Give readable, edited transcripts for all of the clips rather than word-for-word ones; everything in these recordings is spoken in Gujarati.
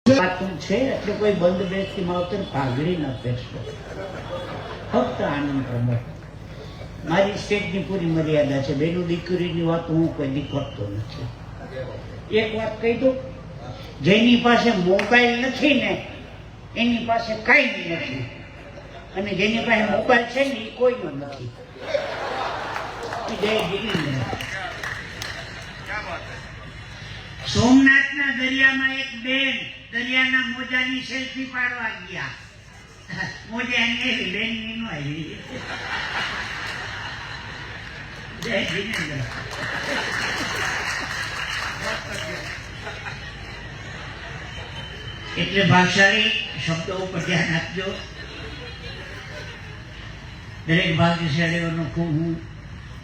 છે એટલે કોઈ બંધ બેસતી માવતર પાઘડી ન પહેરશો, ફક્ત આનંદ પ્રમોદ. મારી સ્ટેજની પૂરી મર્યાદા છે. બેનું દીકરીની વાત હું કોઈ દી કરતો નથી. એક વાત કહી દઉં, જેની પાસે મોબાઈલ નથી ને એની પાસે કાંઈ નથી, અને જેની પાસે મોબાઈલ છે ને એ કોઈનો નથી. જય ગિરિન્દ્ર. સોમનાથના દરિયામાં એક બેન દરિયાના મોજાની સેલ્ફી પાડવા ગયા. મોજા એની બેન ની નો આવી. જય ગિરિન્દ્ર. એટલે ભાષાળી શબ્દો ઉપર ધ્યાન આપજો. દરેક ભાગ્યશાળીઓનો ખૂબ હું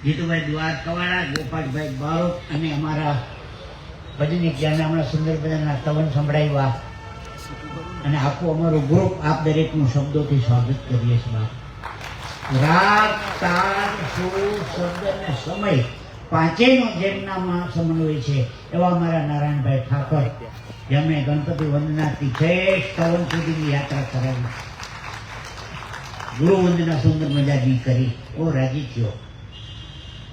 જીતુભાઈ દ્વારકાવાળા, ગોપાલભાઈ બારોટ અને અમારા ભજનિક જ્યાં હમણાં સુંદર બધાના તવન સંભળાવ્યા અને આખું અમારું ગ્રુપ આપ દરેકનું શબ્દોથી સ્વાગત કરીએ છીએ. રાગ, તાલ, સુર, શબ્દ અને સમય પાંચેયનો જેમનામાં સમન્વય છે એવા અમારા નારાયણભાઈ ઠાકર, જેમણે ગણપતિ વંદનાથી શ્રેષ્ઠ તવન સુધીની યાત્રા કરાવી, ગુરુ વંદના સુંદર મજાની કરી. બહુ રાજી થયો.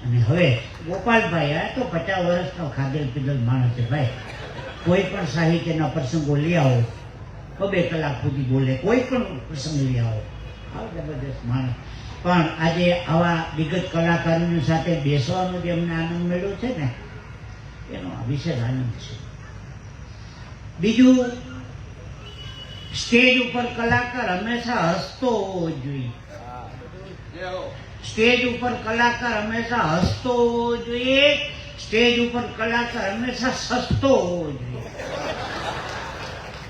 અને હવે ગોપાલભાઈ આ તો 50 વર્ષનો ખાધેલ પીધેલ માણસ છે ભાઈ. કોઈ પણ સાહિત્યના પ્રસંગો લઈ આવો, 2 કલાક સુધી બોલે. કોઈ પણ પ્રસંગ લઈ આવો, આવો જબરદસ્ત માણસ. પણ આજે આવા દિગ્ગજ કલાકારોની સાથે બેસવાનો જે અમને આનંદ મળ્યો છે ને, એનો વિશેષ આનંદ છે. બીજું, સ્ટેજ ઉપર કલાકાર હંમેશા હસતો હોવો જોઈએ. સ્ટેજ ઉપર કલાકાર હંમેશા હસતો હોવો જોઈએ. સ્ટેજ ઉપર કલાકાર હંમેશા સસ્તો હોવો જોઈએ.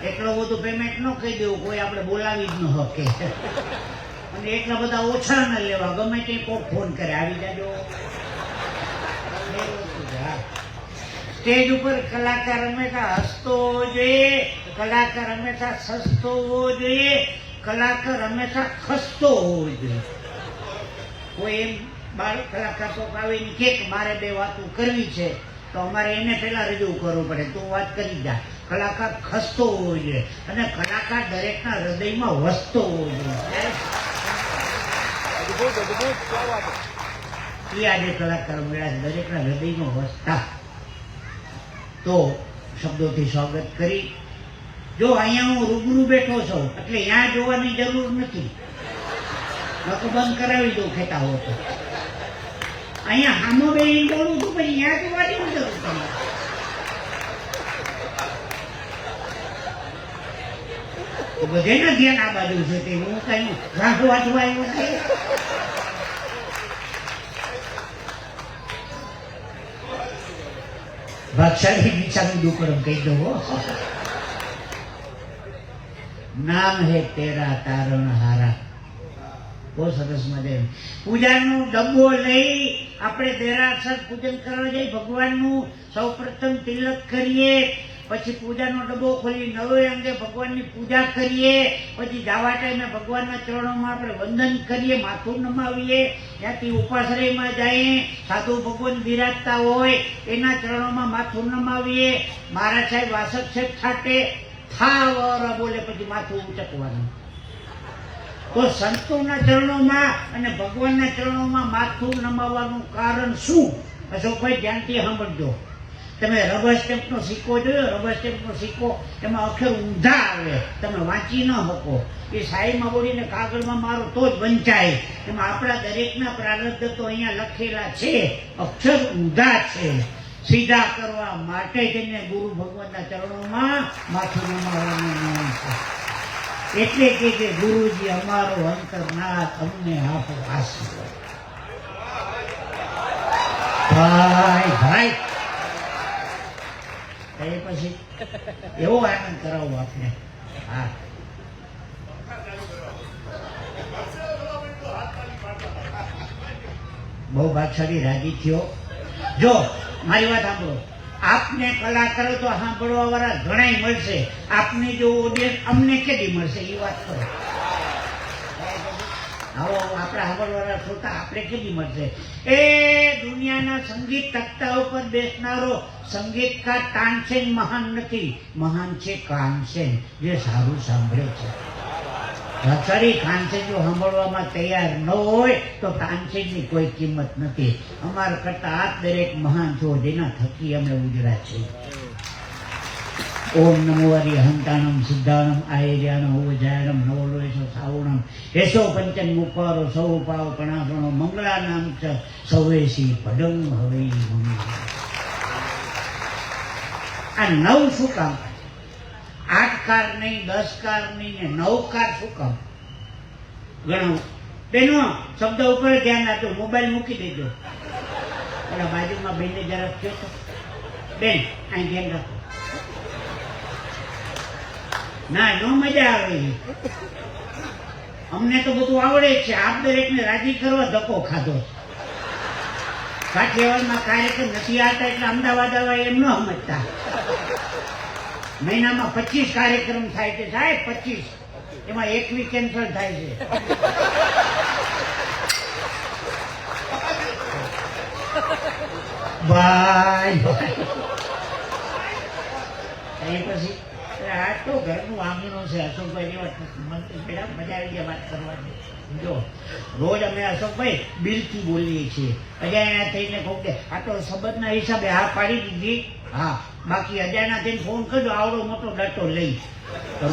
એટલો બધું પેમેન્ટ ન કહી દેવું, કોઈ આપણે બોલાવી જ ન શકે. અને એટલા બધા ઓછા ન લેવા. ગમે તે કોક ફોન કરે, આવી જાજો. સ્ટેજ ઉપર કલાકાર હંમેશા હસતો હોવો જોઈએ. કલાકાર હંમેશા સસ્તો હોવો જોઈએ. કલાકાર હંમેશા ખસતો હોવો જોઈએ. કોઈ એમ બાળક કલાકાર તો આવે ને કે મારે 2 વાતો કરવી છે, તો અમારે એને પેલા રજૂ કરવું પડે. તું વાત કરી જા. કલાકાર ખસતો હોવો જોઈએ અને કલાકાર દરેકના હૃદયમાં વસતો હોવો જોઈએ. એ આજે કલાકાર મળ્યા દરેકના હૃદયમાં વસતા. તો શબ્દોથી સ્વાગત કરી. જો અહીંયા હું રૂબરૂ બેઠો છું એટલે ત્યાં જોવાની જરૂર નથી. નકર બંધ કરાવી દઉં ખેતા હો તો. અહીંયા હામો બેહીને બોલું છું, પછી ત્યાં જોવાની જરૂર તમારે. બધેના ધ્યાન આ બાજુ છે તે હું કઈ રાહ વાંચવા આવ્યો છે. ભાગશાળી દીક્ષાનું દુકડમ કહી દો. નામ હે તેરા તારણ હારા. બહુ સરસ મજા. પૂજાનો ડબ્બો લઈ આપણે દેરાસર પૂજન કરવા જઈએ ભગવાનનું. સૌ પ્રથમ તિલક કરીએ, પછી પૂજાનો ડબ્બો ખોલી નવે અંગે ભગવાનની પૂજા કરીએ, પછી જવા ટાઈમે ભગવાનના ચરણોમાં આપણે વંદન કરીએ, માથું નમાવીએ, ત્યાંથી ઉપાશ્રયમાં જઈએ, સાધુ ભગવાન બિરાજતા હોય એના ચરણોમાં માથું નમાવીએ. મહારાજ સાહેબ વાસક સાહેબ છાટે થાવર બોલે, પછી માથું ઉચકવાનું. તો સંતોના ચરણોમાં અને ભગવાનના ચરણોમાં માથું નમાવવાનું કારણ શું? અશોકભાઈ ધ્યાનથી સાંભળજો. તમે રબર સ્ટેમ્પનો સિક્કો જોયો? રબર સ્ટેમ્પનો સિક્કો, એમાં અક્ષર ઊંધા આવે, તમે વાંચી ન શકો. એ શાહીમાં બોલીને કાગળમાં મારો તો જ વંચાય. એમાં આપણા દરેકના પ્રારબ્ધ તો અહીંયા લખેલા છે, અક્ષર ઊંધા છે. સીધા કરવા માટે તેને ગુરુ ભગવાનના ચરણોમાં માથું નમાવવાનું નિયમ છે. એટલે કે ગુરુજી અમારો અંતરનાથ, અમને આપો આશીર્વાદ. ભાઈ ભાઈ એ પછી એવો આનંદ કરાવો આપણે. હા, બહુ ભાગશાળી રાજી થયો. જો મારી વાત સાંભળો. આપને કલાકારો તો સાંભળવા વાળા ઘણાય મળશે. આપની જો ઓડિયન્સ અમને કેટલી મળશે એ વાત કરો. આવો આપણા સાંભળવાળા શ્રોતા આપણે કેવી મળશે? એ દુનિયાના સંગીત તખ્તા ઉપર બેસનારો સંગીતકાર તાનસેન મહાન નથી, મહાન છે કાનસેન, જે સારું સાંભળે છે. અક્ષરી કાનસેન જો સાંભળવામાં તૈયાર ન હોય તો તાનસેનની કોઈ કિંમત નથી. અમારા કરતા આ દરેક મહાન છો જેના થકી અમે ઉજળા છીએ. ઓમ નમો હરિહંતાણમ સિદ્ધાણમ આયર્યાણમ ઓજાયણમ નવલોયસો સાવણમ હેસો પંચન મુપારો સૌ પાવ કણાસણો મંગળા નામ ચ સૌવેસી ભડંગ હવે આ 9 શું કામ? 8 કાર નહીં, 10 કાર નહીં ને 9 કાર શું કામ? ગણો બેનો, શબ્દ ઉપર ધ્યાન આપજો. મોબાઈલ મૂકી દેજો. ઓલા બાજુમાં બેનને જરાક કહો તો, બેન અહીં ધ્યાન રાખો. ના, નો મજા આવે. અમને તો બધું આવડે છે. આપ દરેકને રાજી કરવા ધક્કો ખાધો. કાઠિયાવાડમાં કાર્યક્રમ નથી આવતા એટલે અમદાવાદ આવે એમ ન સમજતા. મહિનામાં 25 કાર્યક્રમ થાય છે સાહેબ, 25. એમાં 1 વીક કેન્સલ થાય છે. બાય પછી આ તો ઘરનું આંગણું છે. અશોકભાઈ મજા આવી જાય વાત કરવાની. જો રોજ અમે અશોકભાઈ બિલથી બોલીએ છીએ. અજાણ્યા થઈને કહું કે આ તો સંબંધના હિસાબે હા પાડી દીધી. હા, બાકી અજાણ્યા થઈને ફોન કરજો આવડો મોટો ડટો લઈ.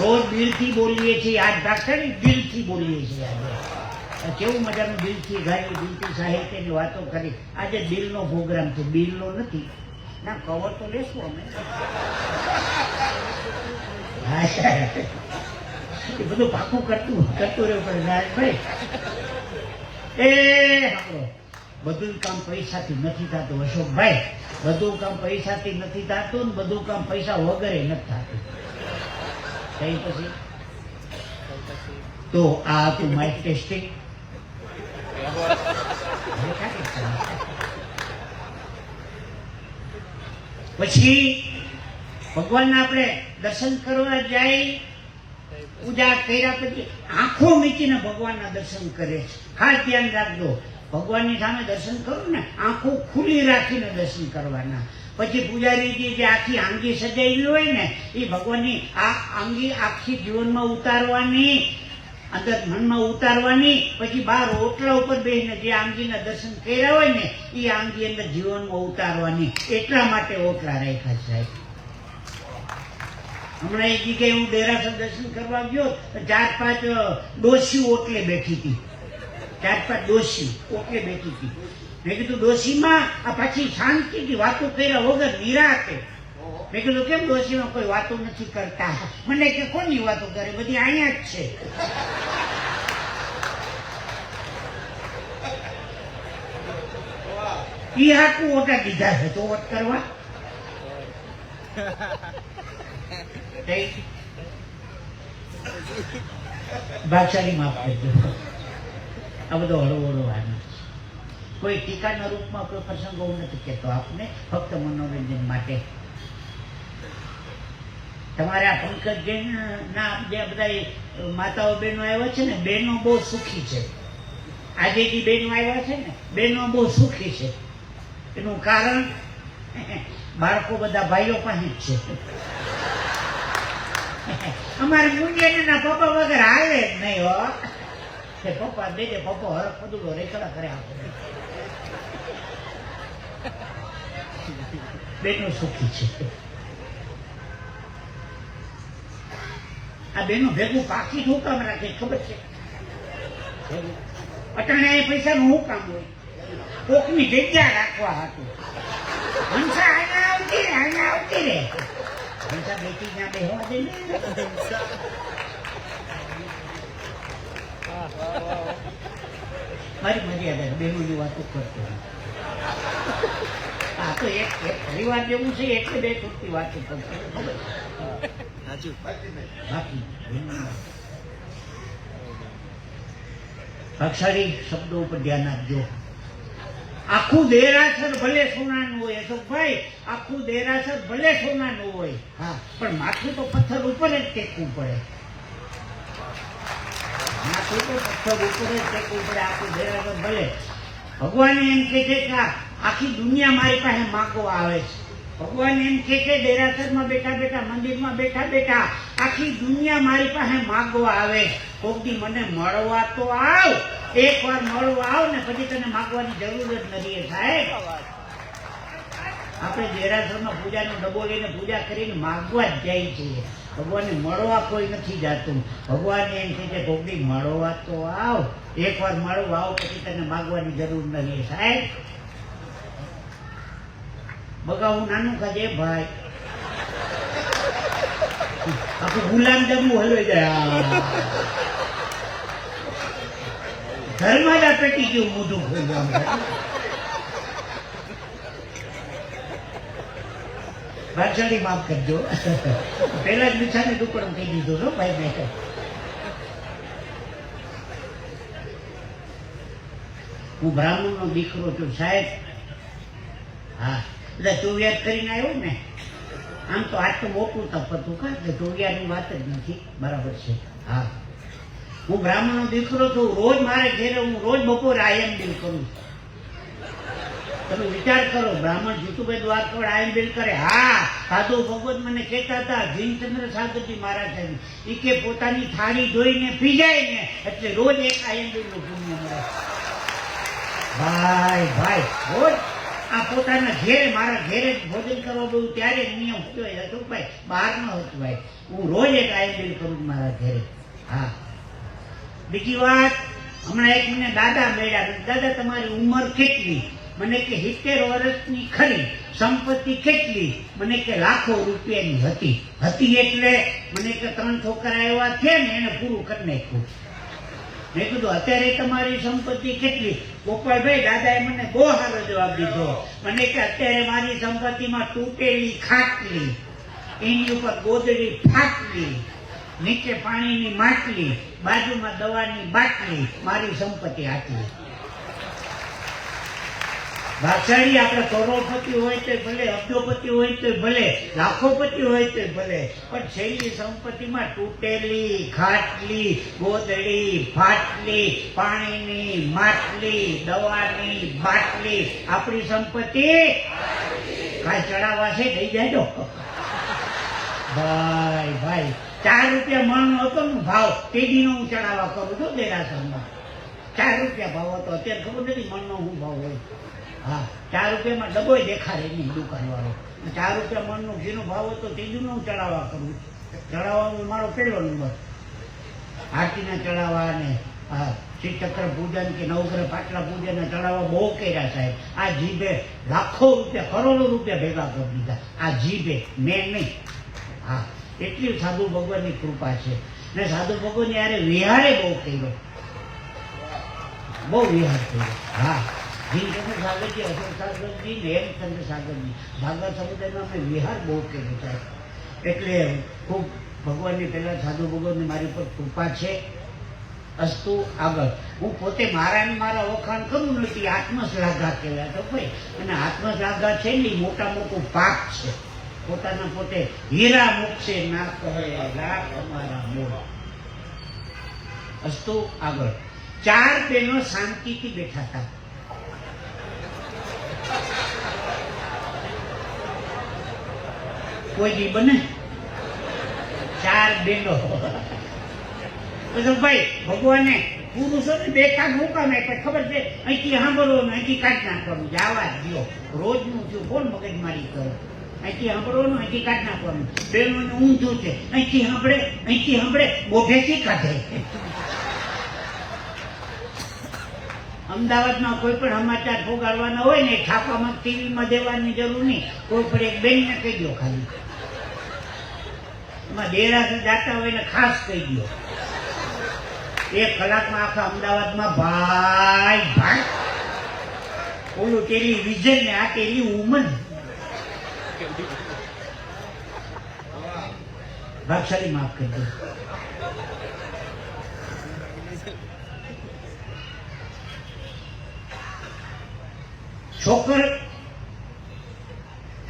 રોજ બિલથી બોલીએ છીએ. આજ દાખલા બિલથી બોલીએ છીએ. આજે કેવું મજાનું બિલથી ગાડી, બિલથી સાહિત્યની વાતો કરી. આજે બિલનો પ્રોગ્રામ છે, બિલનો નથી. ના, કવર તો લેશું અમે. એ બધું પાકું કરતું રહેવું પડે ભાઈ. એ આપણો બધું કામ પૈસાથી નથી થતું અશોકભાઈ. બધું કામ પૈસાથી નથી થતું ને બધું કામ પૈસા વગરે નથી થતું. કઈ પછી તો આ હતું માઇક ટેસ્ટિંગ. પછી ભગવાનના આપણે દર્શન કરવા જાય, પૂજા કર્યા પછી આંખો મીચીને ભગવાનના દર્શન કરે છે. ખાસ ધ્યાન રાખજો, ભગવાનની સામે દર્શન કરો ને આંખો ખુલ્લી રાખીને દર્શન કરવાના. પછી પૂજારીજી જે આખી આંગી સજાવેલી હોય ને એ ભગવાનની આ આંગી આખી જીવનમાં ઉતારવાની, અંદર મનમાં ઉતારવાની. પછી બહાર ઓટલા ઉપર બેસીને જે આંગીના દર્શન કર્યા હોય ને એ આંગી અંદર જીવનમાં ઉતારવાની. એટલા માટે ઓટલા રાખ્યા છે. હમણાં એક જગ્યાએ હું દેરાસર દર્શન કરવા ગયો તો 4-5 ડોશી ઓટલે બેઠી હતી. 4-5 ડોશી ઓટલે બેઠી હતી. મેં કીધું ડોશીમાં આ પાછી શાંતિથી વાતો કર્યા વગર નિરાતે. મેં કીધું કેમ ડોશીમાં કોઈ વાતો નથી કરતા? મને કે કોની વાતો કરે? બધી અહીંયા જ છે. ઈ હાટું ઓટા દીધા છે તો વટ કરવા. ભાગશાળી માફ કરજો. આ બધો હળવો આનંદ. કોઈ ટીકાના રૂપમાં કોઈ પ્રસંગો નથી કહેતો આપને, ફક્ત મનોરંજન માટે. તમારે આ પંકજ ના જે બધા માતાઓ બહેનો આવ્યા છે ને, બહેનો બહુ સુખી છે. આજે જે બહેનો આવ્યા છે ને, બહેનો બહુ સુખી છે. એનું કારણ બાળકો બધા ભાઈઓ પાસે જ છે. અમારે મુંડિયાના પપ્પા વગર હાલે જ નહીં. હો પપ્પા દેજે, પપ્પા હરખ પદુલો રેખડા કરે. બેનો સુખી છે. આ બેનો ભેગું પાકી શું કામ રાખે ખબર છે? અટાણે પૈસા નું શું કામ હોય? કોકની જગ્યા રાખવા હતું. હંસા અહીંયા આવતી રે. હંસા બેટી ત્યાં બેહવા દે. મારી મર્યાદા બેનોની વાતો કરતો. આ તો એક પરિવાર જેવું છે એટલે 2 છૂટતી વાતો કરતો. બાકી અક્ષરી શબ્દો ઉપર ધ્યાન આપજો. આખું દેરાસર ભલે સોનાનું હોય અશોકભાઈ, આખું દેરાસર ભલે સોનાનું હોય, હા, પણ માથું તો પથ્થર ઉપર જ ટેકવું પડે. માથું તો પથ્થર ઉપર જ ટેકવું પડે, આખું દેરાસર ભલે. ભગવાન એમ કહે છે કે આખી દુનિયા મારી પાસે માગવા આવે છે. ભગવાન એમ કહે છે દેરાસરમાં બેઠા બેઠા, મંદિરમાં બેઠા બેઠા આખી દુનિયા મારી પાસે માગવા આવે. કોક દી મને મળવા તો આવ, એકવાર મળવા આવ ને પછી તને માગવાની જરૂર જ નથી. સાહેબ, આપણે દેરાસરમાં પૂજાનો ડબ્બો લઈને પૂજા કરીને માગવા જ જાય છીએ. ભગવાનને મળવા કોઈ નથી જાતું. ભગવાન એમ કહે છે કોક દી મળવા તો આવ, એકવાર મળવા આવ પછી તને માગવાની જરૂર નથી. સાહેબ, બગાવું નાનું કાજે ભાઈ, આખું ગુલામ જમવું હલવાઈ જાય. ઘરમાં જ આ પેટી જેવું મોઢું ખોલવા. ભાષાની માફ કરજો, પેલા જ મીઠાને ટુકડો કહી દીધો છો ભાઈ મેં. હું બ્રાહ્મણનો દીકરો છું સાહેબ. હા, એટલે ચોવિયાર કરીને આવ્યો ને. આમ તો આજ તો મોટું તપ હતું કા, એટલે ચોવિયારની વાત જ નથી. બરાબર છે. હા, હું બ્રાહ્મણનો દીકરો છું. રોજ મારે ઘેરે હું રોજ બપોરે આયમ બિલ કરું છું. તમે વિચાર કરો, બ્રાહ્મણ જીતુભાઈ દ્વારકવાડ આયમ બિલ કરે. હા, સાધુ ભગવત મને કહેતા હતા, જીનચંદ્ર સાગરજી મહારાજ એ કે પોતાની થાળી ધોઈને પી જાય ને એટલે રોજ એક આયમ બિલ નું પુણ્ય મળે. ભાઈ ભાઈ, રોજ આ પોતાના ઘેરે, મારા ઘેરે જ ભોજન કરવા બહુ ત્યારે નિયમ હતો ભાઈ, બહાર ન હતું ભાઈ. હું રોજ એક આયમ બિલ કરું મારા ઘેરે. હા, બીજી વાત, હમણાં એક મને દાદા મળ્યા. દાદા તમારી ઉંમર કેટલી? મને કે 70 વર્ષની ખરી. સંપત્તિ કેટલી? મને કે લાખો રૂપિયાની હતી. હતી એટલે મને કે 3 છોકરા એવા છે ને એને પૂરું કરી નાખ્યું. મેં કીધું અત્યારે તમારી સંપત્તિ કેટલી? ગોપાલભાઈ, દાદાએ મને બહુ સારો જવાબ દીધો. મને કે અત્યારે મારી સંપત્તિમાં તૂટેલી ખાટલી, એની ઉપર ગોદડી ફાટલી, નીચે પાણીની માટલી, બાજુમાં દવાની બાટલી, મારી સંપત્તિ આટલી. ભાષાળી, આપણે કરોડપતિ હોય તો ભલે, અબજોપતિ હોય તો ભલે, લાખોપતિ હોય તો ભલે, પણ છેલ્લી સંપત્તિમાં તૂટેલી ખાટલી, ગોદડી ફાટલી, પાણીની માટલી, દવાની બાટલી, આપણી સંપત્તિ કાંઈ ચડાવવા છે દઈ જાય. ભાઈ ભાઈ, 4 રૂપિયા મણનો હતો ને ભાવ, તેડીનો હું ચડાવવા કરું છું દેરાસરમાં. 4 રૂપિયા ભાવ હતો. અત્યારે ખબર નથી મણનો શું ભાવ હોય. હા, 4 રૂપિયામાં ડબ્બો દેખાડે નહીં દુકાનવાળો. 4 રૂપિયા મણનો ઘીનો ભાવ હતો, તેડીનો હું ચડાવવા કરું. ચડાવવામાં મારો પહેલો નંબર. આરતીના ચડાવવા ને શ્રીચક્ર પૂજન કે નવગ્રહ પાટલા પૂજન ચડાવવા બહુ કર્યા સાહેબ. આ જીભે લાખો રૂપિયા, કરોડો રૂપિયા ભેગા કરી દીધા. આ જીભે, મેં નહીં. હા, એટલી સાધુ ભગવાનની કૃપા છે. ને સાધુ ભગવાન યારે વિહારે બહુ કર્યો, બહુ વિહાર કર્યો. હા, જીનચંદ્ર સાગરજી, અશોક સાગરજી ને હેમચંદ્ર સાગરજી, સાગર સમુદાયમાં અમે વિહાર બહુ કર્યો સાહેબ. એટલે ખૂબ ભગવાનની પહેલા સાધુ ભગવાનની મારી ઉપર કૃપા છે. અસ્તુ. આગળ હું પોતે મારા વખાણ કરું નથી, આત્મશ્લાઘા કહેવાય તો ભાઈ. અને આત્મશ્લાઘા છે ને મોટા મોટું પાપ છે. પોતાના પોતે હીરા મૂકશે ના કહે લાખ અમારા મોર. અસ્તુ. આગળ 4 બહેનો શાંતિથી બેઠા હતા. કોઈ દી બને 4 બહેનો. ભાઈ ભગવાને પુરુષોને બેઠા મુકામે ખબર છે, અહીંથી સાંભળો ને અહીંથી કાઢી નાખવાનું, જવા જ દો. રોજનું થયું, કોણ મગજમારી કરે? અહીંથી સાંભળવાનું, અહીંથી કાઢી નાખવાનું. બહેનોને ઊંધું છે, અહીંથી સાંભળે મોઢેથી કાઢે. અમદાવાદમાં કોઈ પણ સમાચાર પોગાડવાના હોય ને છાપામાં, ટીવીમાં દેવાની જરૂર નહીં. કોઈ પણ એક બેનને કહી દો ખાલી, એમાં દેરાસર જાતા હોય ને ખાસ કહી દો. 1 કલાકમાં આખા અમદાવાદમાં ભાઈ ભાઈ, ઓલું ટેલિવિઝન ને આ ટેલી વુમન. ભાગશાળી માફ કરી દો. છોકર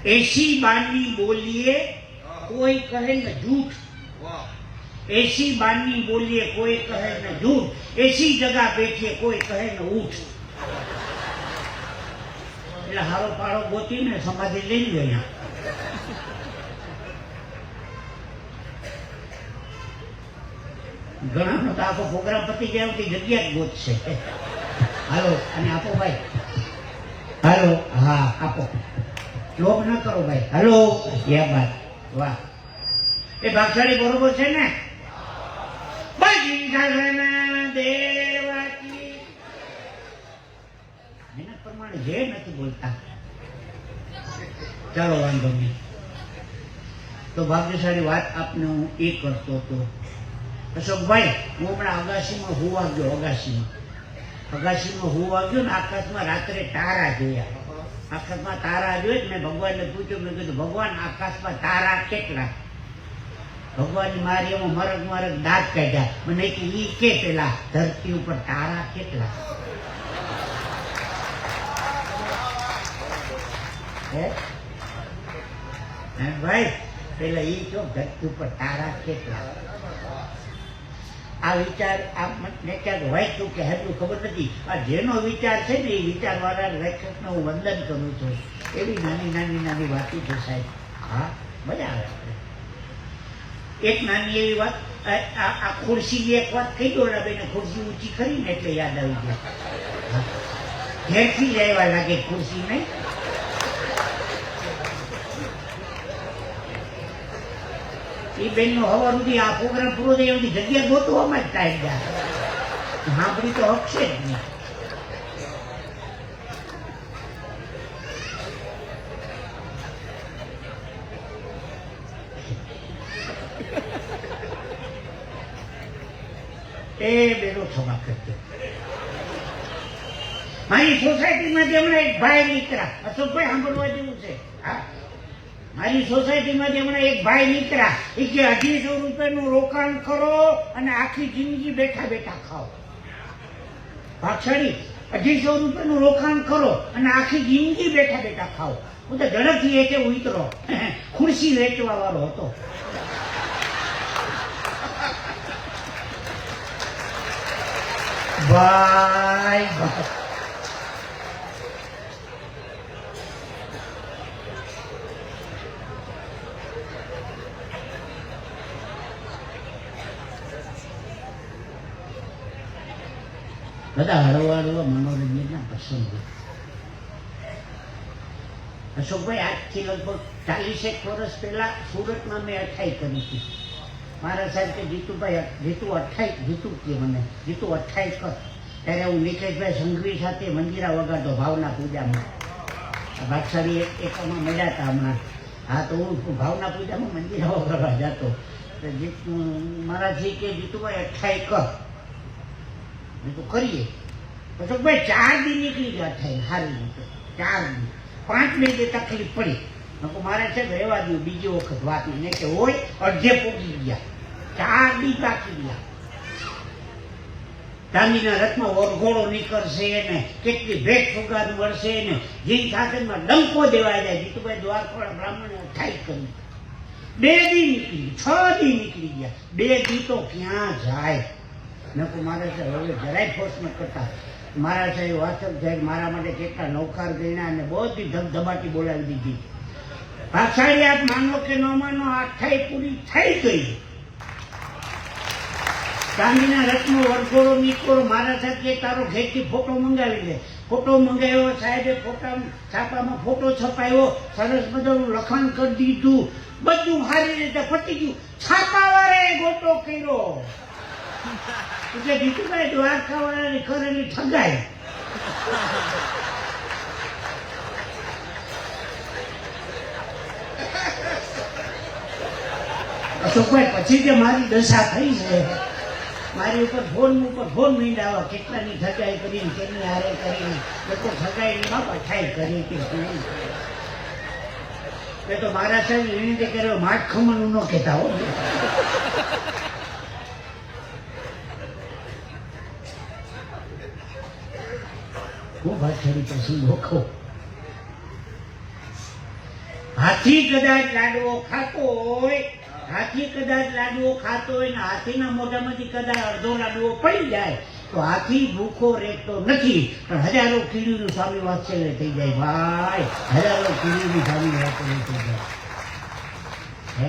80 બારની બોલીએ કોઈ કહે ને જૂઠ, એસી બારની બોલીએ કોઈ કહે ને જૂઠ, એસી જગા બેઠીએ કોઈ કહે ને ઉઠ. એટલે હારો પાડો ગોતીને સમાધિ લઈ લો અહીંયા. ઘણા તો આખો પ્રોગ્રામ પતી ગયા જગ્યા જ ગોતશે. હાલો અને આપો ભાઈ, હાલો, હા આપો, લોભ ન કરો ભાઈ. હાલો, યા બાત, વાહ. એ ભાગશાળી બરોબર છે ને? એના પ્રમાણે જે નથી બોલતા. ચાલો વાંધો નહીં. તો ભાગ્યશાળી વાત આપને હું એ કરતો હતો. અશોકભાઈ, હું હમણાં અગાસીમાં હોવા ગયો. અગાસીમાં હોવા ગયો ને આકાશમાં રાત્રે તારા જોયા. આકાશમાં તારા જોઈ મેં ભગવાનને પૂછ્યું. મેં કીધું, ભગવાન આકાશમાં તારા કેટલા? ભગવાનની મારી એમાં મરગ દાંત કાઢ્યા. મને કે ઈ કે પેલા ધરતી ઉપર તારા કેટલા? ભાઈ પેલા ઈ જો ધરતી ઉપર તારા કેટલા? આ વિચાર મેં ક્યાંક વાંચ્યું કે હેતું ખબર નથી. આ જેનો વિચાર છે ને એ વિચાર વાળા લેખકને હું વંદન કરું છું. એવી નાની વાતો છે સાહેબ. હા, મજા આવે. એક નાની એવી વાત, આ ખુરશીની એક વાત કહી દો. બેને ખુરશી ઊંચી કરીને એટલે યાદ આવી ગયા. ઘેરથી જ આવ્યા લાગે ખુરશી નહીં. એ બેનનો હવા સુધી આ પ્રોગ્રામ પૂરો થાય એવી જગ્યા ગોતવામાં જ ટાઈમ જાય. સાંભળી તો હકશે જ નહીં. એ બેનો ક્ષમા કરજો. મારી સોસાયટીમાંથી હમણાં એક ભાઈ નીકળ્યા. અશોકભાઈ સાંભળવા જેવું છે. હા, મારી સોસાયટીમાંથી હમણાં એક ભાઈ નીકળ્યા. એ કે 250 રૂપિયાનું રોકાણ કરો અને આખી જિંદગી બેઠા બેઠા ખાઓ. ભાગશાળી, 250 રૂપિયાનું રોકાણ કરો અને આખી જિંદગી બેઠા બેઠા ખાઓ. હું તો ઝડપથી એ કે ઉતરો. ખુરશી વેચવા વાળો હતો. ભાઈ બધા હળવા મનોરંજનના પ્રસંગો. અશોકભાઈ, આજથી લગભગ 40 વર્ષ પહેલા સુરતમાં મેં 28 કરી હતી. મારા સાહેબ કે જીતુ 28 કર. ત્યારે હું નિકેશભાઈ સંઘવી સાથે મંદિરા વગાડતો ભાવના પૂજામાં. ભાગશાળી એકમાં મળ્યા હતા હમણાં. હા, તો હું ભાવના પૂજામાં મંદિરા વગાડવા જતો. મારાથી કે જીતુભાઈ 28 કર. તો કરીએ. પછી ભાઈ 4 દી નીકળી ગયા થાય સારી રીતે. 4 દી 5 મિનિટે તકલીફ પડી. મારે છે રહેવા દઉં બીજી વખત વાત ને કે હોય અડધે પોગી ગયા. 4 દી બાકી ગયા. ચાંદીના રથમાં વરઘોડો નીકળશે ને કેટલી ભેટ ફુગાદ મળશે ને જીન શાસનમાં ડંકો દેવાઈ જાય. જીતુભાઈ દ્વારકાવાળા બ્રાહ્મણે 28 કરી. 2 દી નીકળી, 6 દી નીકળી ગયા. 2 દી તો ક્યાં જાય? નકુ મારે છે હવે જરાય ફોર્સ ન કરતા. મારા સાહેબ વાચક સાહેબ મારા માટે કેટલા નૌકાર ગણ્યા અને બધી ધબધબાટી બોલાવી દીધી. ભાગશાળી, આપ માનો કે ન માનો, આ થઈ પૂરી થઈ ગઈ. ચાંદીના રથનો વરઘોડો નીકળો. મારા સાથે તારો ઘેરથી ફોટો મંગાવી લે. ફોટો મંગાવ્યો. સાહેબે ફોટા છાપામાં ફોટો છપાયો. સરસ મજાનું લખાણ કરી દીધું. બધું સારી રીતે પતી ગયું. છાપાવાળાએ ગોટો કર્યો. એટલે જીતુભાઈ દ્વારકાવાળાની કરેલી ઠગાઈ. અશોકભાઈ, પછી જે મારી દશા થઈ છે, મારી ઉપર ફોન મીંડાવા કેટલાની ઠગાઈ કરીને કેની હારે કરીને લોકો ઠગાઈની બાપા ઠાઈ કરી કે એ તો મારા સાહેબ વિનંતી કર્યો માઠ ખમણનું ન કહેતા હો. હું ભાગશાળી પછી ભોખો. હાથી કદાચ લાડવો ખાતો હોય હાથી કદાચ લાડવો ખાતો હોય ને હાથીના મોઢામાંથી કદાચ અડધો લાડવો પડી જાય તો હાથી ભૂખો રહેતો નથી, પણ હજારો કીડીનું સ્વામી વાત્સલ્ય થઈ જાય ભાઈ, હજારો કીડીનું સ્વામી વાત્સલ્ય થઈ જાય. હે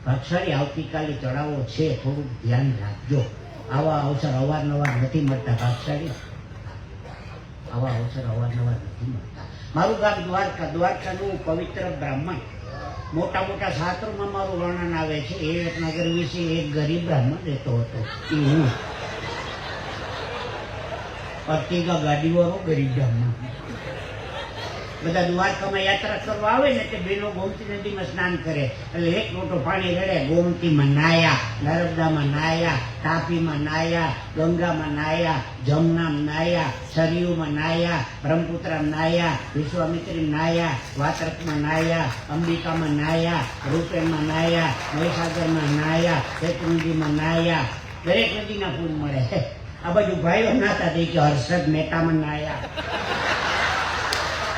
ભાગશાળી આવતીકાલે ચડાવો છે, થોડુંક ધ્યાન રાખજો. આવા અવસર અવારનવાર નથી મળતા ભાગશાળી, આવા અવસર અવારનવાર નથી મળતા. મારું ગામ દ્વારકા, દ્વારકાનું પવિત્ર બ્રાહ્મણ, મોટા મોટા શાસ્ત્રોમાં મારું વર્ણન આવે છે. એ નગર વિશે એક ગરીબ બ્રાહ્મણ રહેતો હતો, એ હું. અર્ટિગા ગાડીવાળો ગરીબ બ્રાહ્મણ. બધા દ્વારકામાં યાત્રા કરવા આવે ને તે બહેનો ગોમતી નદીમાં સ્નાન કરે, એટલે એક લોટો પાણી રેડે. ગોમતીમાં નાયા, નર્મદામાં નાયા, તાપીમાં નાયા, ગંગામાં નાયા, જમનામાં નાયા, સરયુમાં નાયા, બ્રહ્મપુત્રામાં નાયા, વિશ્વામિત્રીમાં નાયા, વાત્રકમાં નાયા, અંબિકામાં નાયા, રૂપેણમાં નાયા, મહીસાગરમાં નાયા, શેત્રુંજીમાં નાયા. દરેક નદીના પૂર મળે. આ બાજુ ભાઈઓ નાતા થઈ કે હર્ષદ મહેતામાં નાયા,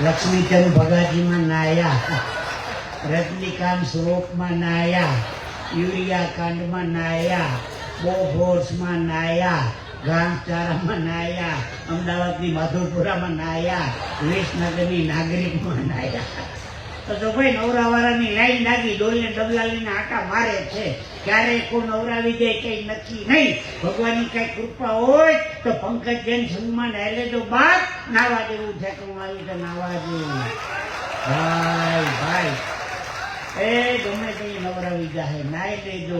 લક્ષ્મીચંદ ભગાજીમાં નાયા, રજનીકાંત સ્વરૂપમાં નાયા, યુરિયા કાંડમાં નાયા, બોફોર્સમાં નાયા, ઘાસચારામાં નાયા, અમદાવાદની માધવપુરામાં નાયા, વિસનગરની નાગરિકમાં નાયા. તો જો ભાઈ નવરાવાળાની લાઈન લાગી, ડોલને ડબલા લઈને આટા મારે છે. ક્યારે કોઈ નવરાવી જાય કઈ નક્કી નહીં. ભગવાનની કઈ કૃપા હોય તો પંકજ જૈન સંઘમાં નાઈ લેજો બાપ, નાવા જેવું ઠેકણું આવ્યું છે, નાવા જેવું. ભાઈ ભાઈ એ ગમે તે નવરાવી જાય, નાઈ લેજો.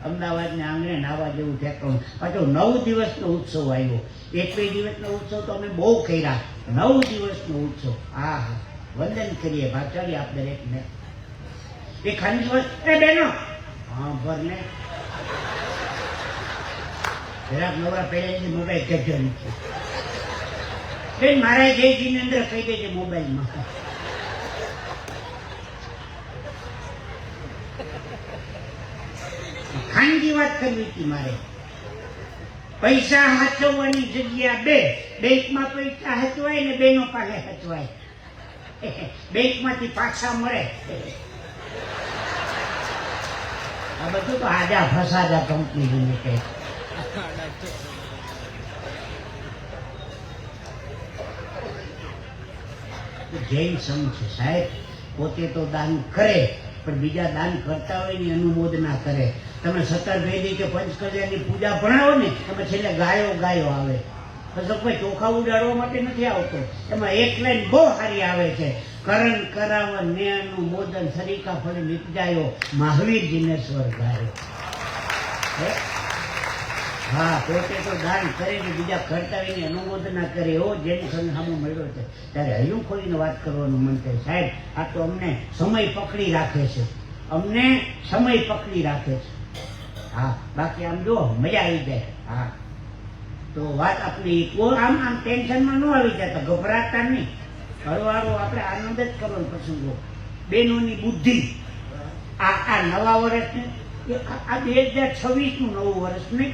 અમદાવાદના આંગણે નાવા જેવું ઠેકણું. પાછો 9 દિવસનો ઉત્સવ આવ્યો. 1-2 દિવસનો ઉત્સવ તો અમે બહુ કર્યા. 9 દિવસનો ઉત્સવ. હા હા, વંદન કરીએ ભાગશાળી આપ દરેકને. એ ખાલી દિવસ એ બેનો હા ભર ને જરાક નવરા પહેલા મોબાઈલ કેપ્ચર નથી બેન, મારા જય જીનેન્દ્ર કહી દેજે મોબાઈલમાં. ખાનગી વાત કરવી હતી મારે. પૈસા સાચવવાની જગ્યા બે. બેંકમાં પૈસા હચવાય ને બેનો પાસે હચવાય. બેંકમાંથી પાછા મળે. આ બધું તો આજા ફસાદા કંપની લિમિટેડ. જૈન સંઘ છે સાહેબ, પોતે તો દાન કરે પણ બીજા દાન કરતા હોય ને અનુમોદના કરે. તમે સતરભેદી કે પંચકલ્યાણની પૂજા ભણાવો ને તમે છેલ્લે ગાયો ગાયો આવે. પછી કોઈ ચોખા ઉડાડવા માટે નથી આવતો. એમાં એક લાઈન બહુ સારી આવે છે, કરણ કરાવ ને અનુમોદન સરીકા ફળે નિપજાયો મહાવીરજીને સ્વર્ગ આવ્યો. હા, પોતે તો દાન કરે ને બીજા કરતા હોય અનુમોદના કરે. એવો જૈન સંઘ સામે મળ્યો છે ત્યારે હૈયું ખોલીને વાત કરવાનું મન થાય. સાહેબ આ તો અમને સમય પકડી રાખે છે, અમને સમય પકડી રાખે છે. હા, બાકી આમ જો મજા આવી જાય. હા, તો વાત આપણી આમ આમ ટેન્શનમાં ન આવી જતા, ગભરાતા નહીં. હળવાળો આપણે આનંદ જ કરવાનો પ્રસંગો. બહેનોની બુદ્ધિ આ નવા વર્ષને, આ 2026નું નવું વર્ષ નહીં,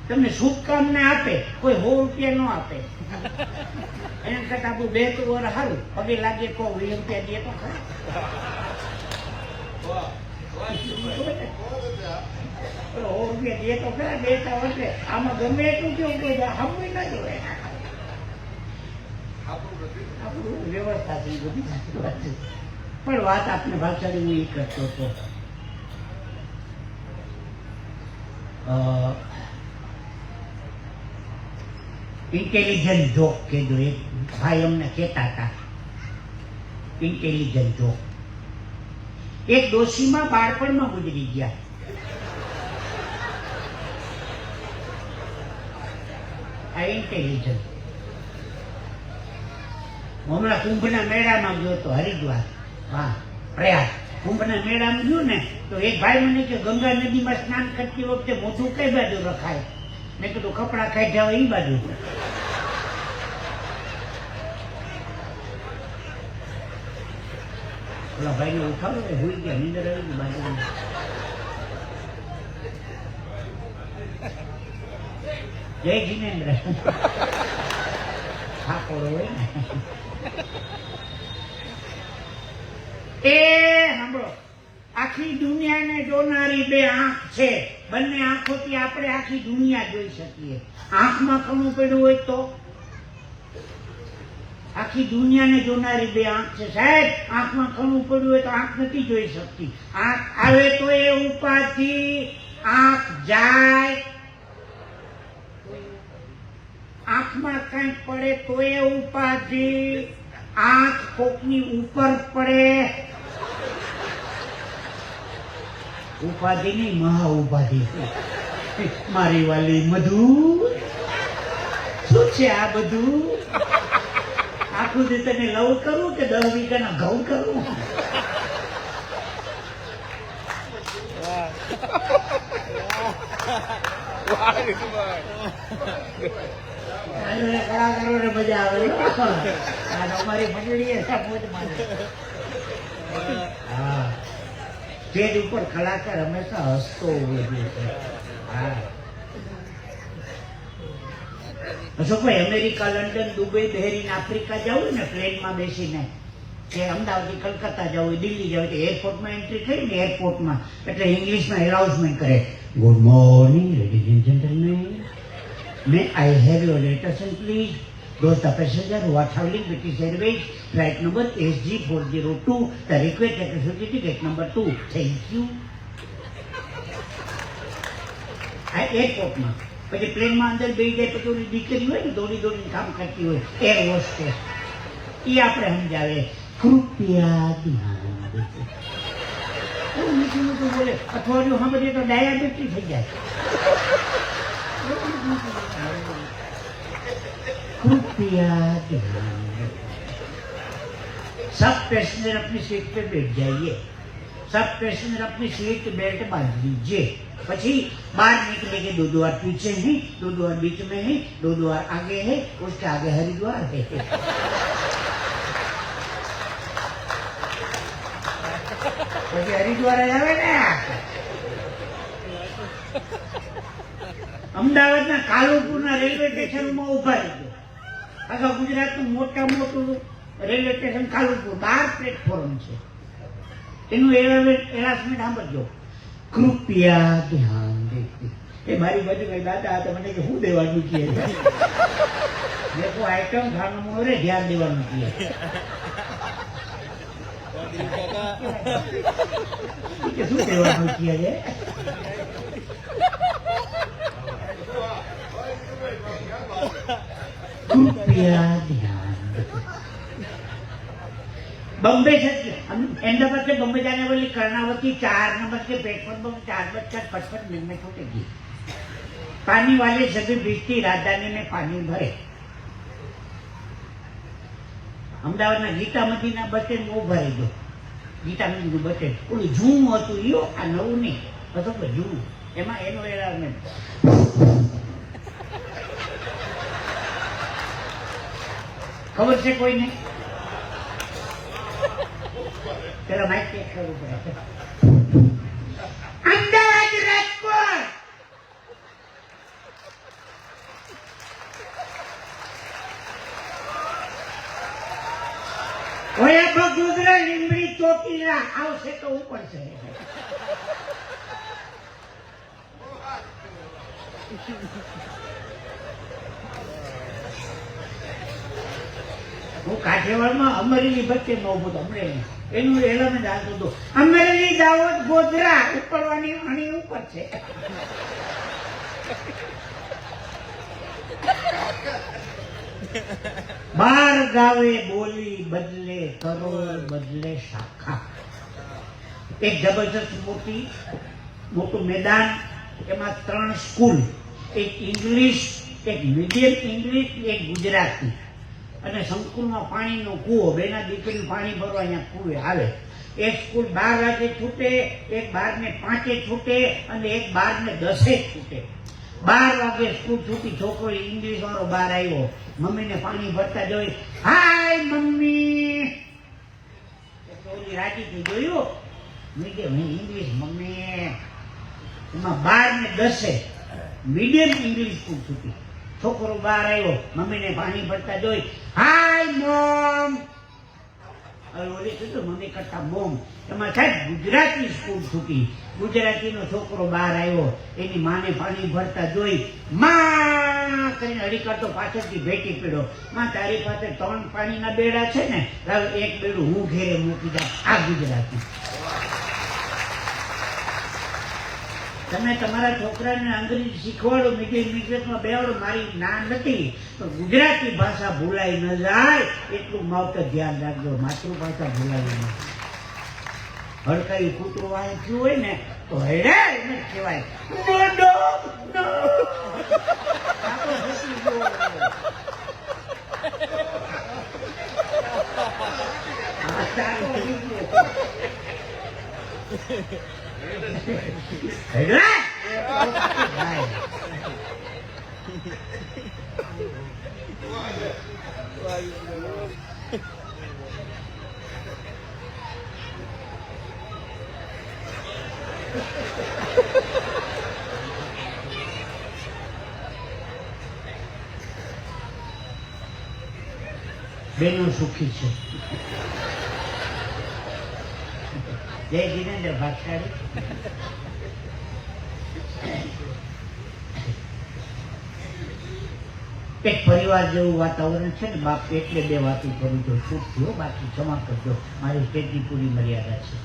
તમને શુભકામના આપે, કોઈ 100 રૂપિયા ન આપે. એના કરતા આપણું 2 વર્ષ સારું, પગે લાગે કહો 20 રૂપિયા દે તો ખરા. 100 રૂપિયા દે તો ખરા, 2 વર્ષે આમાં ગમે એટલું કેવું કોઈ સાંભળી ના જોવે. આપણું વ્યવસ્થા છે, બધી સાચી વાત છે. પણ વાત આપણે ભાગશાળી હું એ કરતો હતો. ઇન્ટેલિજન્ટ જોક કહેજો. એક ભાઈ અમને કહેતા હતા ઇન્ટેલિજન્ટ જોક. એક ડોશીમાં બાળપણમાં ગુજરી ગયા. આ ઇન્ટેલિજન્ટ. હમણાં કુંભના મેળામાં ગયો તો હરિદ્વાર, હા પ્રયાગ. કુંભના મેળામાં ગયો ને તો એક ભાઈ મને કે ગંગા નદીમાં સ્નાન કરતી વખતે મોઢું કઈ બાજુ રખાય? મેં કીધું કપડા કાઢ્યા હોય એ બાજુ. ઓલા ભાઈ ને ઉઠાવો હોઈ ગયા, નીંદર આવી ગઈ બાજુ. જય જીનેન્દ્ર. ઠાકોર હોય ને એ સાંભળો, આખી દુનિયાને જોનારી બે આંખ છે. બંને આંખોથી આપણે આખી દુનિયા જોઈ શકીએ. આંખમાં ખણું પડ્યું હોય તો આખી દુનિયાને જોનારી બે આંખ છે સાહેબ. આંખમાં ખણું પડ્યું હોય તો આંખ નથી જોઈ શકતી. આંખ આવે તો એ ઉપાધિ, આંખ જાય આંખમાં કંઈક પડે તો એ ઉપાધિ, આંખ કોકની ઉપર પડે ઉપાધિ ની મહા ઉપાધિ. મારી વાલી મધુ, શું છે આ બધું? આખું દી તને લવ કરું કે 10 વીઘાના ઘઉં કરું? કલાકારો ને મજા આવે. અમારી મંડળી હા, સ્ટેજ ઉપર કલાકાર હંમેશા હસતો હોય છે. હા, Ashokbhai, America, London, Dubai, Bahrain, Africa જવું ને પ્લેનમાં બેસીને, કે અમદાવાદથી કલકત્તા જવું, દિલ્હી જવું, તો એરપોર્ટમાં એન્ટ્રી કરી ને એરપોર્ટમાં એટલે ઇંગ્લિશમાં એનાઉન્સમેન્ટ કરે, good morning ladies and gentleman, May I have your letters please. Those the passenger who are traveling British Airways, flight number SG402, the requested facility ticket number 2. Thank you. આ એરપોર્ટમાં પછી પ્લેનમાં અંદર બેસી જાય પછી ઓલી દીકરી હોય ને દોડી દોડીને કામ કરતી હોય એર હોસ્ટેસ, એ આપણે સમજાવે, કૃપયા ધ્યાન દેજો. મીઠું મીઠું બોલે, અઠવાડિયું સાંભળીએ તો ડાયાબિટીસ થઈ જાય. कृपया ध्यान सब पैसेंजर अपनी सीट पे बैठ जाइए. सब पैसेंजर अपनी सीट बेल्ट बांध लीजिए. પછી बाहर निकलेंगे, 2 द्वार पीछे हैं, 2 द्वार बीच में है, 2 द्वार आगे है, उसके आगे हरिद्वार है. પછી હરિદ્વાર આવે ને. અમદાવાદના કાલુપુરના રેલવે સ્ટેશનમાં ઉભા રહેજો. આખા ગુજરાતનું મોટામાં મોટું રેલવે સ્ટેશન કાલુપુર, 12 પ્લેટફોર્મ છે. એનું એનાઉન્સમેન્ટ સાંભળજો, કૃપયા ધ્યાન દેજો. એ મારી બાજુ કઈ દાદા હતા, મને કે શું દેવાનું છે? દેખો આઈટમ ખાનું રે ધ્યાન દેવાનું છે. શું દેવાનું છે? કૃપયા ધ્યાન. बम्बे से अहमदाबाद से बम्बे जाने वाली कर्णावती 4 नंबर के प्लेटफॉर्म पर 4:55 मिनट में छूटेगी. पानी वाले सभी भिजती राजधानी में पानी भरे. અમદાવાદના ગીતા મદીના બસ સ્ટેન્ડ ઉભા રહેજો. ગીતા મદીનું બસ સ્ટેન્ડ ઓલું જૂનું હતું, ઈયો આ નવું નહીં, બસ જૂનું. એમાં એનો એલામેન્ટ ખબર છે કોઈને? પેલા માઇક ચેક કરવું પડે. અમદાવાદ રાજકોટ ઓયા બગુદરા લીમડી ચોટીલા આવશે તો ઉપર છે. હું કાઠિયાવાડમાં અમરેલી વચ્ચે ન ઉભો હતો, અમરેલી એનું એલામેન્ટ આવતું હતું, અમરેલી દાહોદ ગોધરા ઉપરવાની અણી ઉપર છે. બાર ગાવે બોલી બદલે કરોડ બદલે શાખા. એક જબરજસ્ત મોટું મેદાન, એમાં 3 સ્કૂલ, એક ઇંગ્લિશ, એક મીડિયમ ઇંગ્લિશ, એક ગુજરાતી, અને સંકુલમાં પાણીનો કૂવો. બેના દીકરી પાણી ભરવા અહીંયા કૂવે આવે. એક સ્કૂલ 12 વાગે છૂટે, એક 12:05 છૂટે, અને એક 12:10 છૂટે. 12 વાગે સ્કૂલ છૂટી, છોકરો ઇંગ્લિશ વાળો બહાર આવ્યો, મમ્મીને પાણી ભરતા જોઈ, હાય મમ્મી. ઓલી રાજી થઈ, જોયું? મેં કે ઇંગ્લિશ મમ્મી. એમાં 12:10 મીડિયમ ઇંગ્લિશ સ્કૂલ છૂટી. છોકરો બહાર આવ્યો, મમ્મીને પાણી ભરતા જોઈ, હાય મોમ. ઓલી કીધું મમ્મી કરતા મોમ. એમાં સાહેબ ગુજરાતી સ્કૂલ છૂટી, ગુજરાતીનો છોકરો બહાર આવ્યો, એની માને પાણી ભરતા જોઈ માં કરીને અડી કરતો પાછળથી ભેટી પડ્યો, માં તારી પાસે 3 પાણીના બેડા છે ને, લાવ એક બેડું હું ઘેરે મૂકી દઉં. આ ગુજરાતી. તમે તમારા છોકરાને અંગ્રેજી શીખવાડો, મીડિયમમાં બેવાડો, મારી ના નથી, પણ ગુજરાતી ભાષા ભૂલાઈ ન જાય એટલું માવતર ધ્યાન રાખજો. માતૃભાષા ભૂલાવી ન. હડકાયું કૂતરું વાંચ્યું હોય ને તો હેડે એને કહેવાય બેનો સુખી છે. જય જીનેન્દ્ર ભાગશાળી. એક પરિવાર જેવું વાતાવરણ છે ને બાપ, એટલે 2 વાતો કરું છું. છૂટ થયો, બાકી ક્ષમા કરજો, મારી સ્ટેજની પૂરી મર્યાદા છે.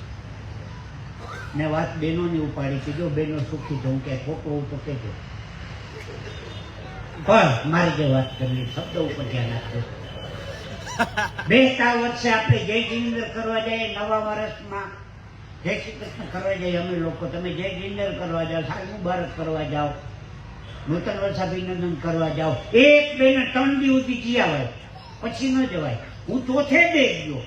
મેં વાત બહેનોની ઉપાડી કે જો બહેનો સુખી છે, હું ક્યાંય ખોટું તો કહેજો, પણ મારી જે વાત કરવી શબ્દ ઉપર ધ્યાન આપજો. બેસતા વર્ષે આપણે જય જીનેન્દ્ર કરવા જઈએ, નવા વર્ષમાં જય શ્રી કૃષ્ણ કરવા જઈએ અમે લોકો. તમે જય જીનેન્દ્ર કરવા જાઓ, સાલ મુબારક કરવા જાઓ, નૂતન વર્ષાભિનંદન કરવા જાઓ, 1, 2 ને 3 દી સુધી જીયાવાય, પછી ન જવાય. હું ચોથે દે ગયો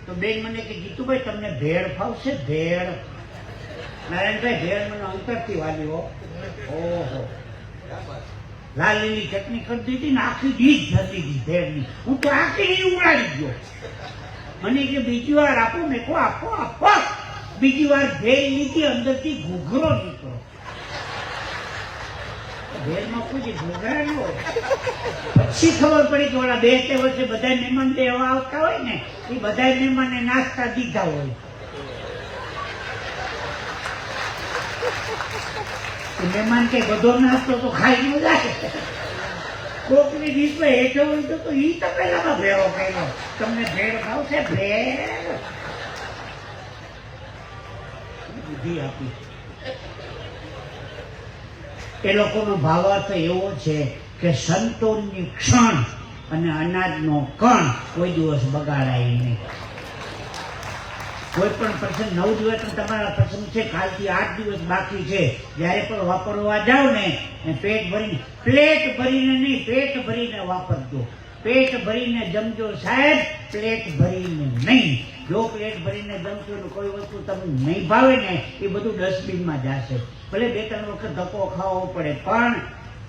તો બેન મને કે જીતુભાઈ તમને ભેળ ફાવશે? ભેળ? નારાયણભાઈ ભેળ મને અંતરથી વાલ્યો. ઓહો, લાલ લીલી ચટણી કરી દીધી ને આખી ડીશ ધરી દીધી ભેળની. હું તો આખી ઉડાડી ગયો. મને કે બીજી વાર આપો. મેં કહો આપો આપો. બીજી વાર ભેળ લીધી, અંદરથી ઘૂઘરો નીકળો. ભેળમાં કોઈ ઘૂઘરા ન હોય. પછી ખબર પડી કે ઓલા 2-3 વર્ષે બધા મહેમાન એવા આવતા હોય ને, એ બધા મહેમાનને નાસ્તા દીધા હોય. મહેમાન કે બધો નાસ્તો તો ખાઈ ન જાય. કોકની ડીશમાં હેઠો હોય તો ઈ તો પેલામાં ભેળો કર્યો. તમને ભેળ ખાવશે? ભેળ બુદ્ધિ આપી. એ લોકોનો ભાવાર્થ એવો છે કે સંતોષની ક્ષણ અને અનાજનો કણ કોઈ દિવસ બગાડાય નહીં. કોઈ પણ પ્રસંગ 9 દિવસ તમારા પ્રસંગ છે, કાલથી 8 દિવસ બાકી છે, જ્યારે પણ વાપરવા જાઓ ને પેટ ભરીને, પ્લેટ ભરીને નહીં, પેટ ભરીને વાપરજો. પેટ ભરીને જમજો સાહેબ, પ્લેટ ભરીને નહીં. જો પ્લેટ ભરીને જમશો ને કોઈ વસ્તુ તમને નહીં ભાવે ને, એ બધું ડસ્ટબિનમાં જશે. ભલે 2-3 વખત ધક્કો ખાવો પડે, પણ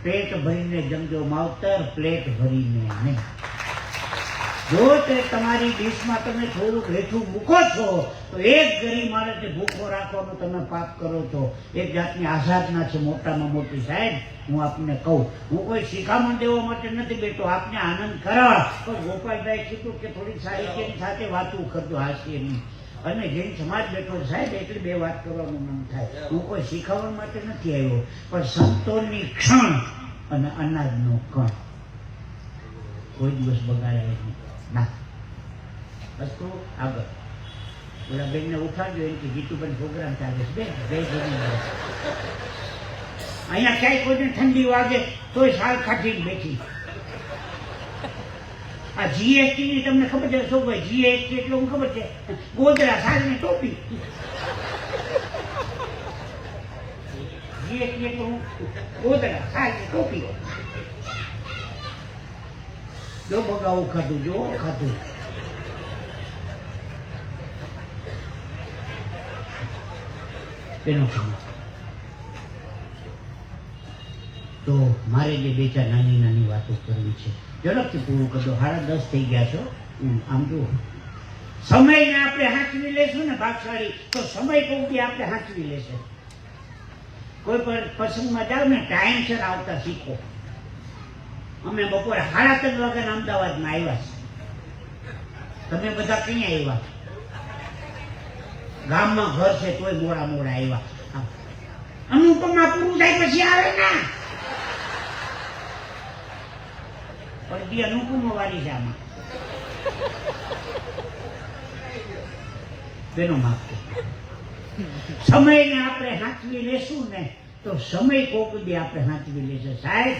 પેટ ભરીને જમજો માવતર, પ્લેટ ભરીને નહીં. જો તે તમારી ડીશમાં તમે થોડુંક હેઠું મૂકો છો તો એક ગરીબ માણસને ભૂખો રાખવાનું તમે પાપ કરો છો. એક જાતની આઝાદના છે મોટામાં મોટી. સાહેબ હું આપને કહું, હું કોઈ શિખામણ દેવા માટે નથી બેઠો, આપને આનંદ કરાવ. પણ ગોપાલભાઈ કીધું કે થોડી સાહિત્યની સાથે વાતું કરજો, હાસ્યની. અને જૈન સમાજ બેઠો સાહેબ એટલે 2 વાત કરવાનું મન થાય. હું કોઈ શીખવવા માટે નથી આવ્યો, પણ સંતોષની ક્ષણ અને અનાજનો કણ કોઈ દિવસ બગાડે નહીં. ના વસ્તુ આગળ ઓલા બેનને ઉઠાડજો એમ કે જીતુભાઈ પ્રોગ્રામ ચાલે છે. અહીંયા ક્યાંય કોઈને ઠંડી વાગે તોય સાલ કાઢીને બેઠી. આ જીએસટી ની તમને ખબર છે શું ભાઈ? જીએસટી એટલે હું ખબર છે, ગોદરા સાલ ની ટોપી. જીએસટી એટલે હું ગોદરા સાલ ની ટોપી. જો બગાવું ખાધું, જો ખાધું. તેનો તો મારે જે 2-4 નાની વાતો કરવી છે, ઝડપથી પૂરું કરજો. 10:30 થઈ ગયા છો. આમ જુઓ, સમયને આપણે હાંચવી લેશું ને ભાગશાળી, તો સમય કોઈ આપણે હાંચવી લેશે. કોઈ પણ પ્રસંગમાં જાઓ ને ટાઈમસર આવતા શીખો. અમે બપોરે 3:30 વાગ્યાના અમદાવાદમાં આવ્યા છે. તમે બધા ક્યાં આવ્યા? ગામમાં ઘર છે તોય મોડા મોડા આવ્યા. અનુપમા પૂરું થાય પછી આવે ને. પણ અનુપમા વાળી છે આમાં. બેનો માગતો સમયને આપણે હાંચવી લેશું ને તો સમય કોક દી આપણે હાંચવી લેશે. સાહેબ,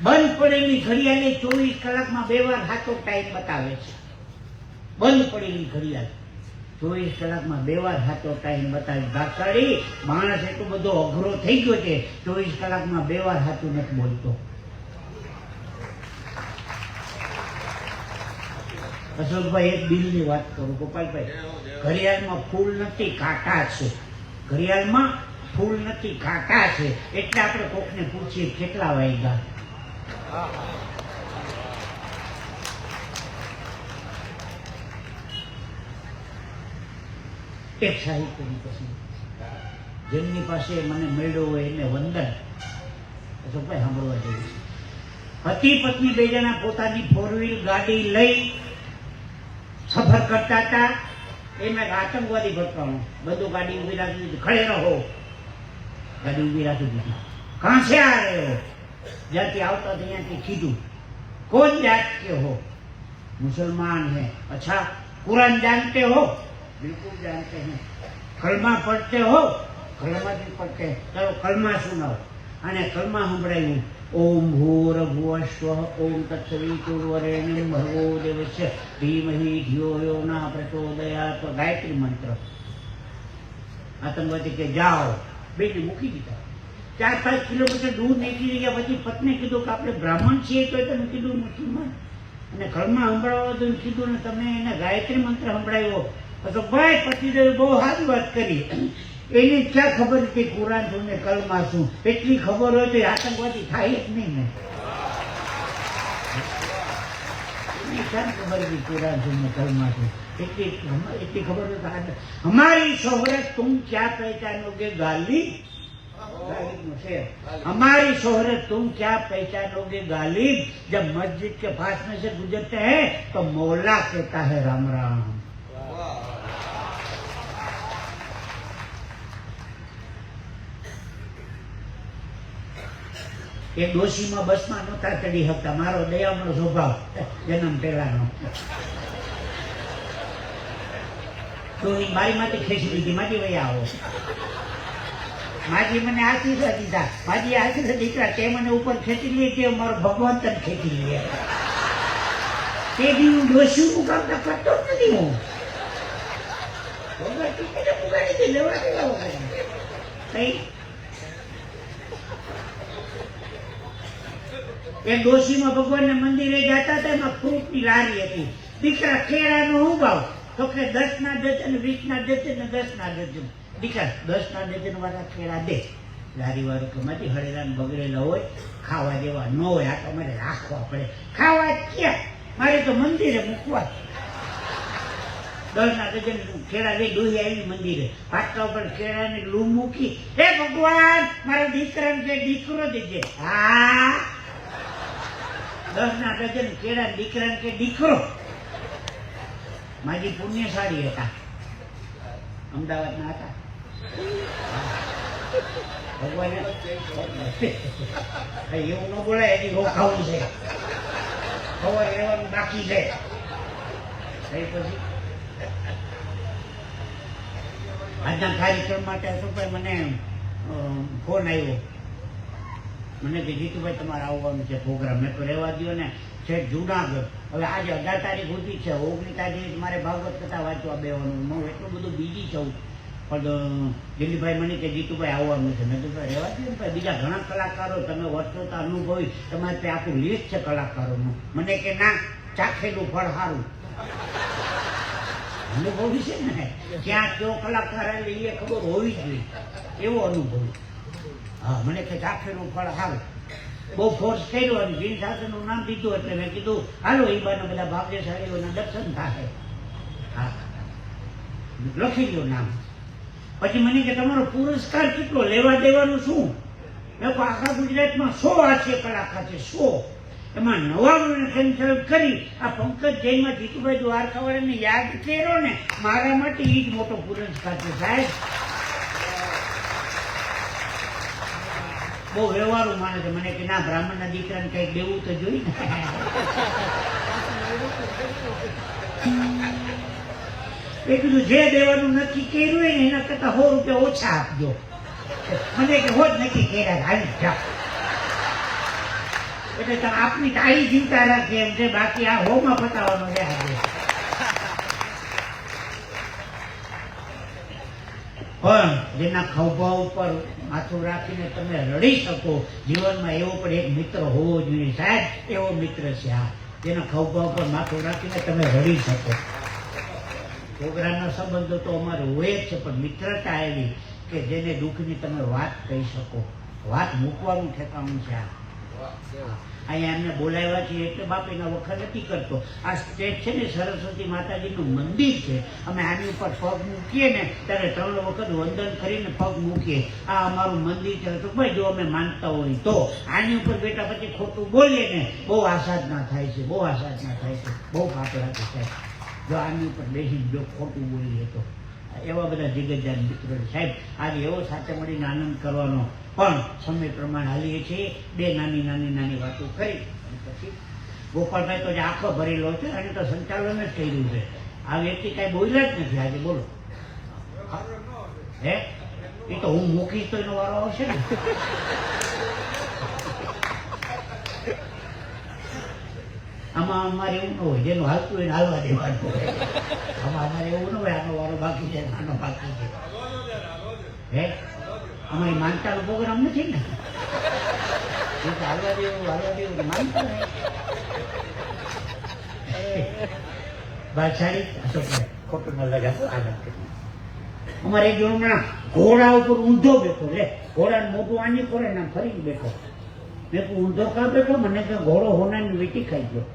બંધ પડેલી ઘડિયાળે 24 કલાકમાં 2 વાર હાથો ટાઈમ બતાવે છે. બંધ પડેલી ઘડિયાળ 24 કલાકમાં 2 વાર હાથો ટાઈમ બતાવે. ભાગશાળી માણસ એટલો બધો અઘરો થઈ ગયો છે, 24 કલાકમાં 2 વાર હાથું નથી બોલતો. અશોકભાઈ, એક દિલની વાત કરું ગોપાલભાઈ, ઘડિયાળમાં ફૂલ નથી કાંટા છે. ઘડિયાળમાં ફૂલ નથી કાંટા છે. એટલે આપણે કોકને પૂછીએ કેટલા વાગ્યા. એક સાહિત્યની પસંદ, જેમની પાસે મને મળ્યો હોય એને વંદન. અશોકભાઈ, સાંભળવા જેવું છે. પતિ પત્ની બે જણા પોતાની 4 વ્હીલ ગાડી લઈ સફર કરતા હતા. એમાં આતંકવાદી ભટકાણો, બધું ગાડી ઉભી રાખી દીધી. ખડે રહો, ગાડી ઉભી રાખી દીધી. કહા સે આ રહે હો? જ્યાંથી આવતા ત્યાંથી કીધું, કોણ જાત કે હો? मुसलमान है. अच्छा, कुरान जानते हो? बिल्कुल जानते हैं. कलमा पढ़ते हो? कलमा भी पढ़ते हैं. चलो कलमा सुनाओ. અને કલમા સંભળાયું. ओम भूर्भुवस्वः ओम तत्सवितुर्वरेण्यं भर्गो देवस्य धीमहि धियो यो न प्रचोदयात्. गायत्री मंत्र. आतंकवादी के जाओ, बेटी મૂકી દીધા. 4-5 કિલોમીટર દૂર નીકળી ગયા. પછી પત્ની કીધું કે આપણે બ્રાહ્મણ છીએ તો તમે કીધું મુસલમાન, અને ઘરમાં સંભળાવો તો કીધું ને તમે એને ગાયત્રી મંત્ર સંભળાવ્યો. તો ભાઈ પતિદેવ બહુ સારી વાત કરી. એની ક્યાં ખબર હતી કુરાન શું ને કલમા શું? એટલી ખબર હોય તો આતંકવાદી થાય જ નહીં ને. એની ક્યાં ખબર હતી કુરાન શું ને કલમા શું? એટલી ખબર હોય તો હમારી શોહરત તુમ ક્યાં પહેચાનોગે ગાલિબ. गालिब से हमारी शोहरत तुम क्या पहचानोगे गालिब. जब मस्जिद के पास में से गुजरते हैं तो मौला कहता है राम राम. એ ડોશીમાં બસમાં નહોતા ચડી શકતા. મારો દયામણો સ્વભાવ જન્મ પહેલાનો. તો મારી માંથી ખેંચી લીધી. માજી વહી આવો. માજી મને આશીર્વાદ દીધા. માજી આશીર્વાદ દીકરા તે મને ઉપર ખેંચી લે, તે મારો ભગવાન તને ખેંચી લે. તે દી હું ડોશીનું કામ તો કરતો જ નથી. હું એ ડોશીમાં ભગવાનના મંદિરે જતા હતા. એમાં ફ્રૂટની લારી હતી. દીકરા કેળાનો હું ભાવ? તો કે 10 ડઝન, 20 ડઝન ને 10 ડઝન. દીકરા 10 ડઝન વાળા કેળા દે. લારી વાળો કે માંથી હળેલા બગડેલા હોય, ખાવા દેવા ન હોય, આ તો મારે રાખવા પડે. ખાવા ક્યાં? મારે તો મંદિરે મૂકવા. 10 ડઝન કેળા લઈ ડોહી આવી મંદિરે. પાટલા ઉપર કેળાની લૂમ મૂકી. હે ભગવાન, મારા દીકરાને કે દીકરો દેજે. હા, 10 ડઝન કેળા, દીકરાને કે દીકરો. માજી પુણ્યશાળી હતા, અમદાવાદના હતા. ભગવાને એવું ન બોલાય, એની રોકાવું છે, ખબર રહેવાનું બાકી છે. પછી આજના કાર્યક્રમ માટે અશોકભાઈ મને ફોન આવ્યો. મને કે જીતુભાઈ તમારે આવવાનું છે પ્રોગ્રામ. મેં તો રહેવા દો ને, છે જુનાગઢ. હવે આજે 18 તારીખ સુધી છે. 19 તારીખ મારે ભાગવત કથા વાંચવા બેવાનું. હું એટલું બધું બીજી છું. પણ દિલીપભાઈ મને કે જીતુભાઈ આવવાનું છે. મેં તો રહેવા દો ને, બીજા ઘણા કલાકારો, તમે વર્ષોતા અનુભવી, તમારે ત્યાં આખું લિસ્ટ છે કલાકારોનું. મને કે ના, ચાખેલું ફળ સારું. અનુભવી છે ને, ક્યાં કયો કલાકાર આવે એ ખબર હોવી જોઈએ, એવો અનુભવ. હા, મને કે ચાખેલું ફળ સારું. બહુ ફોર્સ કર્યો અને જીન શાસનનું નામ દીધું. એટલે મેં કીધું હાલો એ બાને બધા ભાગ્યશાળીઓના દર્શન થાય. હા, લખી લો નામ. પછી મને કે તમારો પુરસ્કાર કેટલો, લેવા દેવાનું શું? મેં આખા ગુજરાતમાં 100 હાસ્ય કલાકાર છે, 100. એમાં 99 કેન્સલ કરી આ પંકજ જૈનમાં જીતુભાઈ દ્વારકાવાળાને યાદ કર્યો ને, મારા માટે એ જ મોટો પુરસ્કાર છે સાહેબ. બહુ વ્યવહારું માને છે, મને કે ના બ્રાહ્મણના દીકરાને કંઈક દેવું તો જોઈ ને. એ કીધું જે દેવાનું નક્કી કર્યું હોય ને એના કરતા 100 રૂપિયા ઓછા આપજો. મને કે હોજ નક્કી કર્યા હાલી જાઓ. એટલે તમે આપની તાળી ચિંતા રાખી એમ છે, બાકી આ હોમાં પતાવવાનો છે આજે. પણ જેના ખભા ઉપર માથું રાખીને તમે રડી શકો, જીવનમાં એવો પણ એક મિત્ર હોવો જોઈએ સાહેબ. એવો મિત્ર છે આ, જેના ખભા ઉપર માથું રાખીને તમે રડી શકો. છોકરાના સંબંધો તો અમારે હોય જ છે, પણ મિત્રતા એવી કે જેને દુઃખની તમે વાત કહી શકો. વાત મૂકવાનું ઠેકાણું છે આ. અહીંયા એમને બોલાવ્યા છે એટલે બાપ એના વખત નથી કરતો. આ સ્ટેજ છે ને સરસ્વતી માતાજીનું મંદિર છે. અમે આની ઉપર પગ મૂકીએ ને ત્યારે 3 વખત વંદન કરીને પગ મૂકીએ. આ અમારું મંદિર છે. તો ભાઈ જો અમે માનતા હોય તો આની ઉપર બેઠા પછી ખોટું બોલીએ ને બહુ આસાધના થાય છે, બહુ આસાધના થાય છે, બહુ પાપ લાગે છે. જો આની ઉપર બેસીને જો ખોટું બોલીએ તો એવા બધા જગતજાન મિત્રો સાહેબ. આજે એવો સાથે મળીને આનંદ કરવાનો, પણ સમય પ્રમાણે હાલીએ છીએ. 2 નાની વાતો કરી પછી ગોપાલભાઈ તો જે આંખો ભરેલો છે અને તો સંચાલન જ કર્યું છે. આ વ્યક્તિ કાંઈ બોલ્યા જ નથી આજે. બોલો હે, એ તો હું મૂકીશ તો એનો વારો આવશે ને. આમાં અમારે એવું ન હોય, જેનું હાલતું હોય ને હાલવા દેવાનું હોય. આમાં અમારે એવું ન હોય આનો વારો બાકી છે, આનો બાકી છે. હે, અમારી માનતાનો પ્રોગ્રામ નથી ને. હાલવા દેવું માનતા નહીં. બાદશાહી ખોટું ન લગાતો આગળ. અમારે એક જણ ઘોડા ઉપર ઊંધો બેઠો, લે ઘોડાને મોટું આની કરે ને ફરી બેઠો. મેં ઊંધો કા બેઠો? મને કે ઘોડો હોનાની વીટી ખાઈ ગયો.